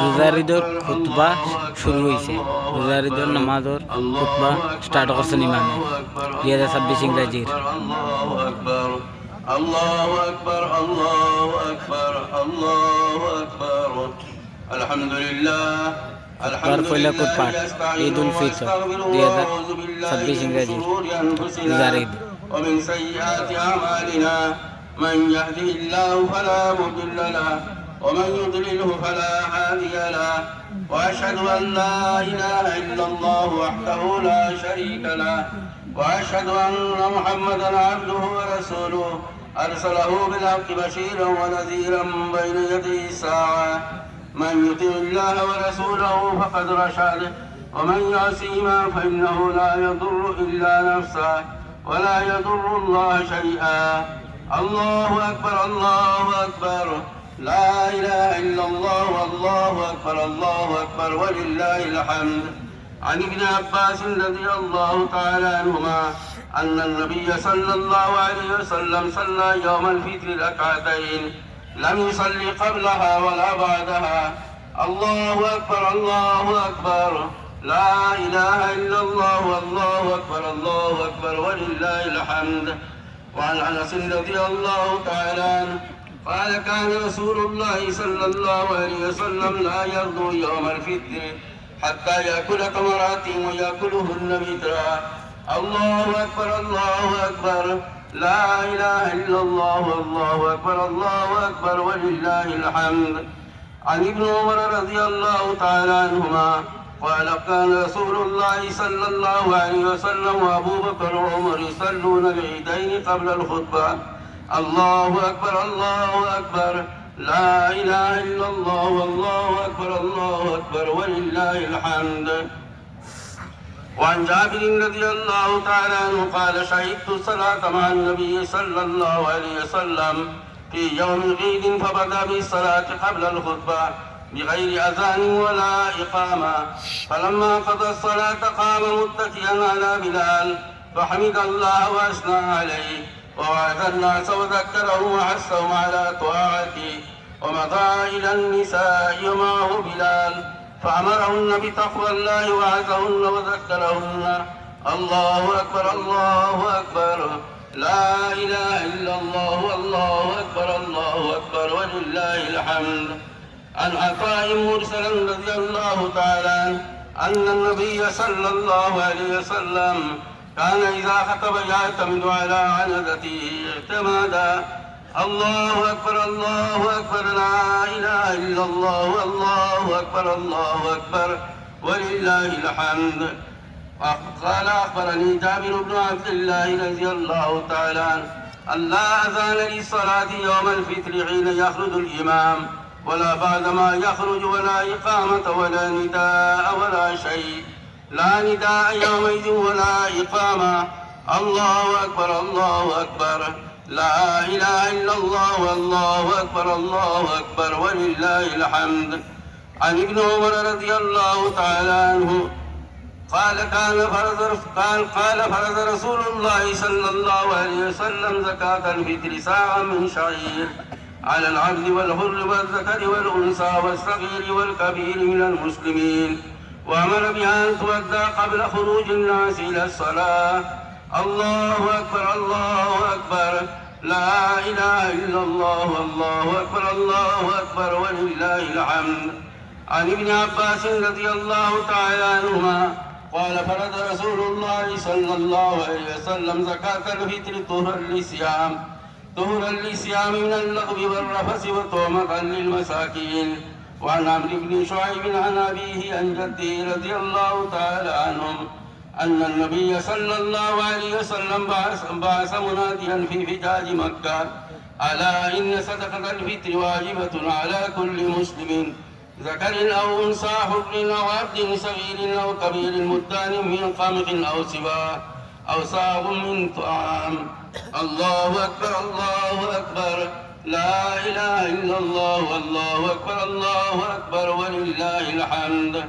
রোজার ঈদের খুতবা শুরু হয়েছে। রোজার ঈদের নামাজের খুতবা স্টার্ট করছেন ইমামে 2026 ইংরাজির। الله أكبر الله أكبر الله أكبر الحمد لله الحمد لله ঈদ উল ফিতর 2026 ইংরাজির রোজার ঈদ। ومن سيئات أعمالنا من يهده الله فلا مضل له ومن يضلله فلا هادي له وأشهد أن لا إله إلا الله وحده لا شريك له وأشهد أن محمدا عبده ورسوله أرسله بالحق بشيرا ونذيرا بين يدي الساعة من يطع الله ورسوله فقد رشد ومن يعصيهما فإنه لا يضر إلا نفسه ولا يضر الله شيئا الله أكبر الله أكبر لا إله إلا الله والله أكبر الله أكبر ولله الحمد عن ابن عباس رضي الله تعالى عنهما أن النبي صلى الله عليه وسلم صلى يوم الفطر ركعتين لم يصلي قبلها ولا بعدها الله أكبر الله أكبر لا إله إلا الله والله أكبر الله أكبر ولله الحمد وعن أنس رضي الله تعالى عنه قال كان رسول الله صلى الله عليه وسلم لا يرضو يوم الفطر حتى يأكل تمرات ويأكلهن وترا الله أكبر الله أكبر لا إله إلا الله والله أكبر الله أكبر ولله الحمد عن ابن عمر رضي الله تعالى عنهما قال كان رسول الله صلى الله عليه وسلم وأبو بكر وعمر يصلون العيدين قبل الخطبة الله أكبر الله أكبر لا إله إلا الله والله أكبر الله أكبر ولله الحمد وعن جابر رضي الله تعالى عنه قال شهدت الصلاة مع النبي صلى الله عليه وسلم في يوم العيد فبدأ بالصلاة قبل الخطبة بغير أذان ولا إقامة فلما قضى الصلاة قام متكئا على بلال فحمد الله وأثنى عليه ووعظ الناس وذكرهم وحثهم على طاعته ومضى إلى النساء ومعه بلال فأمرهن بتقوى الله وعظهن وذكرهن الله أكبر الله أكبر لا إله إلا الله والله أكبر الله أكبر ولله الحمد عن عطاء مرسلا رضي الله تعالى عنه أن النبي صلى الله عليه وسلم كان إذا خطب يعتمد على عنزته اعتمادا الله أكبر الله أكبر لا إله إلا الله والله أكبر الله أكبر ولله الحمد قال أخبرني جابر بن عبد الله رضي الله تعالى عنه أن لا أذان للصلاة يوم الفطر حين يخرج الإمام ولا بعدما يخرج ولا إقامة ولا نداء ولا شيء لا نداء يومئذ ولا إقامة الله أكبر الله أكبر لا إله إلا الله والله أكبر الله أكبر ولله الحمد عن ابن عمر رضي الله تعالى عنه قال فرض رسول الله صلى الله عليه وسلم زكاة الفطر ساعة من شعير على العبد والحر والذكر والأنثى والصغير والكبير من المسلمين وأمر بها أن تؤدى قبل خروج الناس إلى الصلاة الله أكبر الله أكبر لا إله إلا الله والله أكبر الله أكبر ولله الحمد عن ابن عباس رضي الله تعالى عنهما قال فرض رسول الله صلى الله عليه وسلم زكاة الفطر طهرا للصيام من اللغو والرفث وطعمة للمساكين وعن عمرو بن شعيب عن أبيه عن جده رضي الله تعالى عنهم أن النبي صلى الله عليه وسلم بعث مناديا في فجاج مكة ألا إن صدقة الفطر واجبة على كل مسلم ذكر أو أنثى حر أو عبد صغير أو كبير مدان من قمح أو سواه أو صاع من طعام الله أكبر الله أكبر لا إله إلا الله والله أكبر الله أكبر ولله الحمد